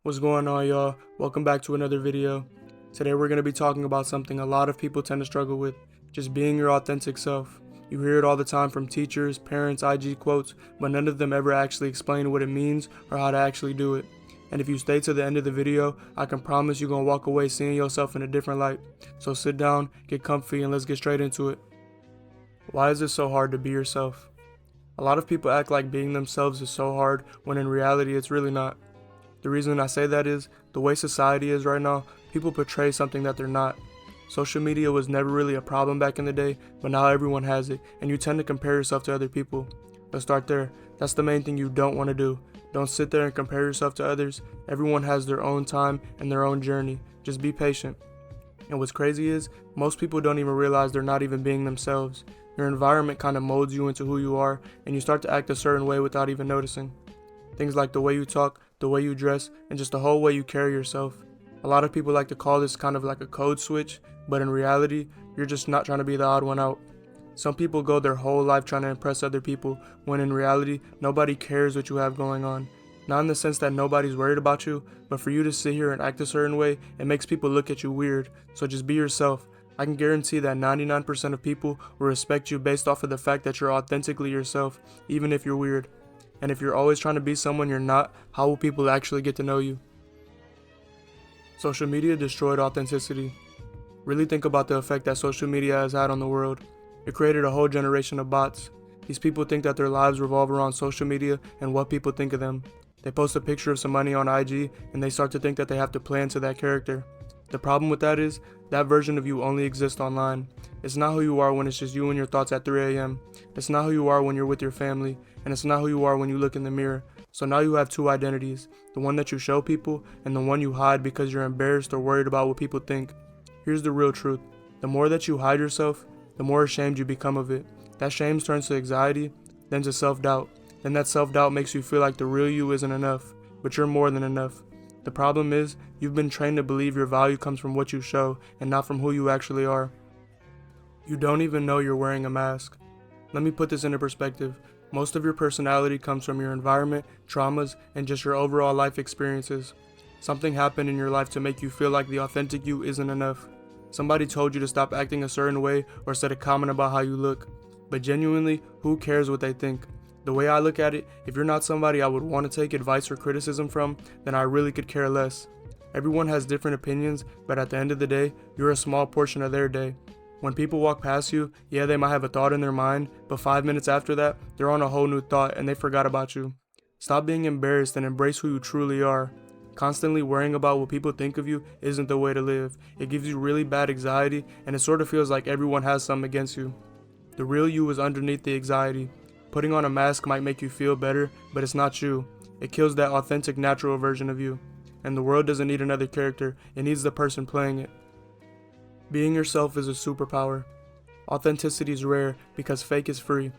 What's going on, y'all? Welcome back to another video. Today we're going to be talking about something a lot of people tend to struggle with, just being your authentic self. You hear it all the time from teachers, parents, IG quotes, but none of them ever actually explain what it means or how to actually do it. And if you stay to the end of the video, I can promise you're going to walk away seeing yourself in a different light. So sit down, get comfy, and let's get straight into it. Why is it so hard to be yourself? A lot of people act like being themselves is so hard when in reality it's really not. The reason I say that is, the way society is right now, people portray something that they're not. Social media was never really a problem back in the day, but now everyone has it, and you tend to compare yourself to other people. Let's start there. That's the main thing you don't want to do. Don't sit there and compare yourself to others. Everyone has their own time and their own journey. Just be patient. And what's crazy is, most people don't even realize they're not even being themselves. Your environment kind of molds you into who you are, and you start to act a certain way without even noticing. Things like the way you talk, the way you dress, and just the whole way you carry yourself. A lot of people like to call this kind of like a code switch, but in reality, you're just not trying to be the odd one out. Some people go their whole life trying to impress other people, when in reality, nobody cares what you have going on. Not in the sense that nobody's worried about you, but for you to sit here and act a certain way, it makes people look at you weird. So just be yourself. I can guarantee that 99% of people will respect you based off of the fact that you're authentically yourself, even if you're weird. And if you're always trying to be someone you're not, how will people actually get to know you? Social media destroyed authenticity. Really think about the effect that social media has had on the world. It created a whole generation of bots. These people think that their lives revolve around social media and what people think of them. They post a picture of some money on IG and they start to think that they have to play into that character. The problem with that is, that version of you only exists online. It's not who you are when it's just you and your thoughts at 3 a.m. It's not who you are when you're with your family, and it's not who you are when you look in the mirror. So now you have two identities, the one that you show people and the one you hide because you're embarrassed or worried about what people think. Here's the real truth. The more that you hide yourself, the more ashamed you become of it. That shame turns to anxiety, then to self-doubt. Then that self-doubt makes you feel like the real you isn't enough, but you're more than enough. The problem is, you've been trained to believe your value comes from what you show and not from who you actually are. You don't even know you're wearing a mask. Let me put this into perspective. Most of your personality comes from your environment, traumas, and just your overall life experiences. Something happened in your life to make you feel like the authentic you isn't enough. Somebody told you to stop acting a certain way or said a comment about how you look. But genuinely, who cares what they think? The way I look at it, if you're not somebody I would want to take advice or criticism from, then I really could care less. Everyone has different opinions, but at the end of the day, you're a small portion of their day. When people walk past you, yeah, they might have a thought in their mind, but 5 minutes after that, they're on a whole new thought and they forgot about you. Stop being embarrassed and embrace who you truly are. Constantly worrying about what people think of you isn't the way to live. It gives you really bad anxiety, and it sort of feels like everyone has something against you. The real you is underneath the anxiety. Putting on a mask might make you feel better, but it's not you. It kills that authentic, natural version of you. And the world doesn't need another character, it needs the person playing it. Being yourself is a superpower. Authenticity is rare because fake is free.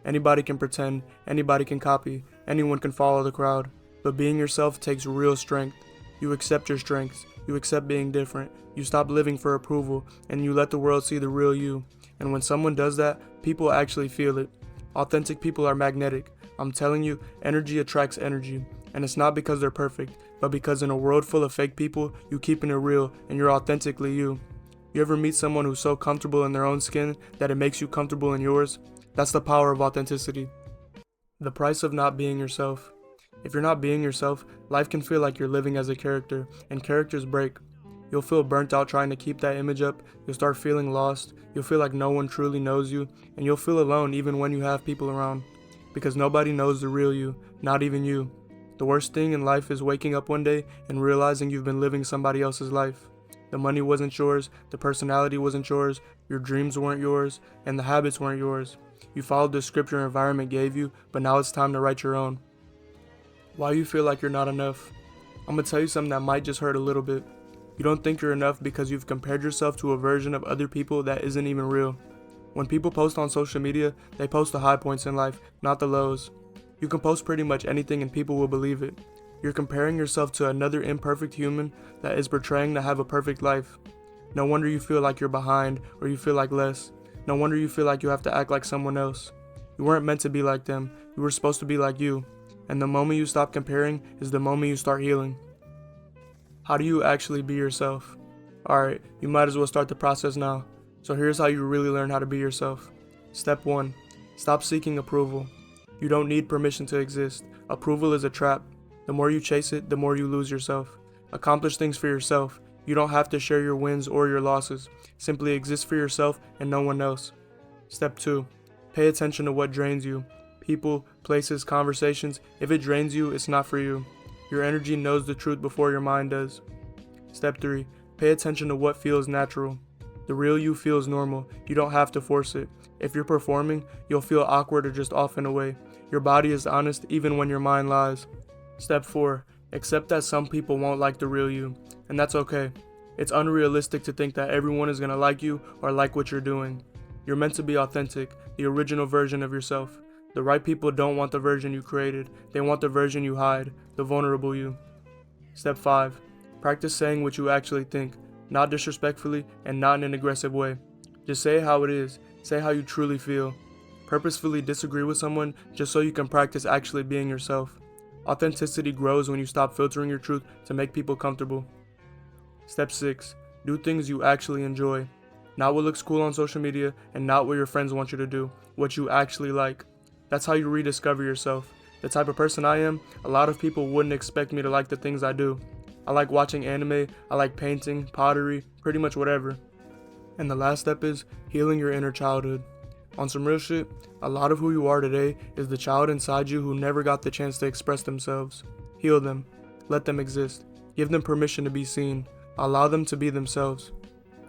Anybody can pretend, anybody can copy, anyone can follow the crowd. But being yourself takes real strength. You accept your strengths, you accept being different, you stop living for approval, and you let the world see the real you. And when someone does that, people actually feel it. Authentic people are magnetic. I'm telling you, energy attracts energy. And it's not because they're perfect, but because in a world full of fake people, you keeping it real and you're authentically you. You ever meet someone who's so comfortable in their own skin that it makes you comfortable in yours? That's the power of authenticity. The price of not being yourself. If you're not being yourself, life can feel like you're living as a character, and characters break. You'll feel burnt out trying to keep that image up, you'll start feeling lost, you'll feel like no one truly knows you, and you'll feel alone even when you have people around. Because nobody knows the real you, not even you. The worst thing in life is waking up one day and realizing you've been living somebody else's life. The money wasn't yours, the personality wasn't yours, your dreams weren't yours, and the habits weren't yours. You followed the script your environment gave you, but now it's time to write your own. Why you feel like you're not enough? I'm gonna tell you something that might just hurt a little bit. You don't think you're enough because you've compared yourself to a version of other people that isn't even real. When people post on social media, they post the high points in life, not the lows. You can post pretty much anything and people will believe it. You're comparing yourself to another imperfect human that is portraying to have a perfect life. No wonder you feel like you're behind or you feel like less. No wonder you feel like you have to act like someone else. You weren't meant to be like them, you were supposed to be like you. And the moment you stop comparing is the moment you start healing. How do you actually be yourself? Alright, you might as well start the process now. So here's how you really learn how to be yourself. Step 1. Stop seeking approval. You don't need permission to exist. Approval is a trap. The more you chase it, the more you lose yourself. Accomplish things for yourself. You don't have to share your wins or your losses. Simply exist for yourself and no one else. Step 2. Pay attention to what drains you. People, places, conversations. If it drains you, it's not for you. Your energy knows the truth before your mind does. Step 3. Pay attention to what feels natural. The real you feels normal. You don't have to force it. If you're performing, you'll feel awkward or just off in a way. Your body is honest even when your mind lies. Step 4. Accept that some people won't like the real you, and that's okay. It's unrealistic to think that everyone is going to like you or like what you're doing. You're meant to be authentic, the original version of yourself. The right people don't want the version you created. They want the version you hide, the vulnerable you. Step 5. Practice saying what you actually think, not disrespectfully and not in an aggressive way. Just say it how it is. Say how you truly feel. Purposefully disagree with someone just so you can practice actually being yourself. Authenticity grows when you stop filtering your truth to make people comfortable. Step 6. Do things you actually enjoy. Not what looks cool on social media and not what your friends want you to do. What you actually like. That's how you rediscover yourself. The type of person I am, a lot of people wouldn't expect me to like the things I do. I like watching anime, I like painting, pottery, pretty much whatever. And the last step is healing your inner childhood. On some real shit, a lot of who you are today is the child inside you who never got the chance to express themselves. Heal them. Let them exist. Give them permission to be seen. Allow them to be themselves.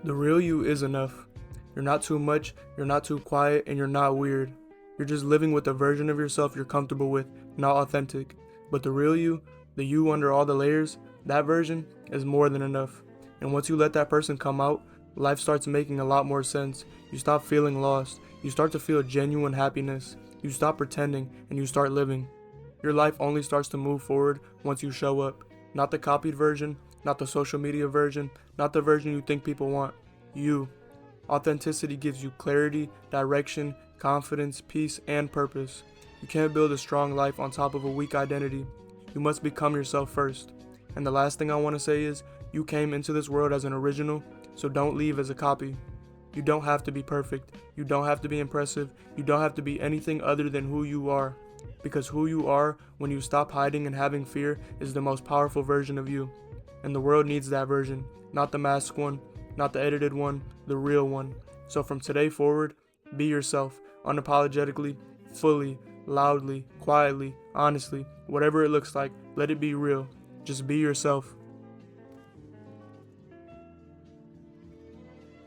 The real you is enough. You're not too much, you're not too quiet, and you're not weird. You're just living with a version of yourself you're comfortable with, not authentic. But the real you, the you under all the layers, that version is more than enough. And once you let that person come out, life starts making a lot more sense. You stop feeling lost. You start to feel genuine happiness. You stop pretending and you start living. Your life only starts to move forward once you show up. Not the copied version, not the social media version, not the version you think people want. You. Authenticity gives you clarity, direction, confidence, peace, and purpose. You can't build a strong life on top of a weak identity. You must become yourself first. And the last thing I want to say is, you came into this world as an original, so don't leave as a copy. You don't have to be perfect. You don't have to be impressive. You don't have to be anything other than who you are. Because who you are, when you stop hiding and having fear, is the most powerful version of you. And the world needs that version. Not the masked one, not the edited one, the real one. So from today forward, be yourself, unapologetically, fully, loudly, quietly, honestly, whatever it looks like, let it be real. Just be yourself.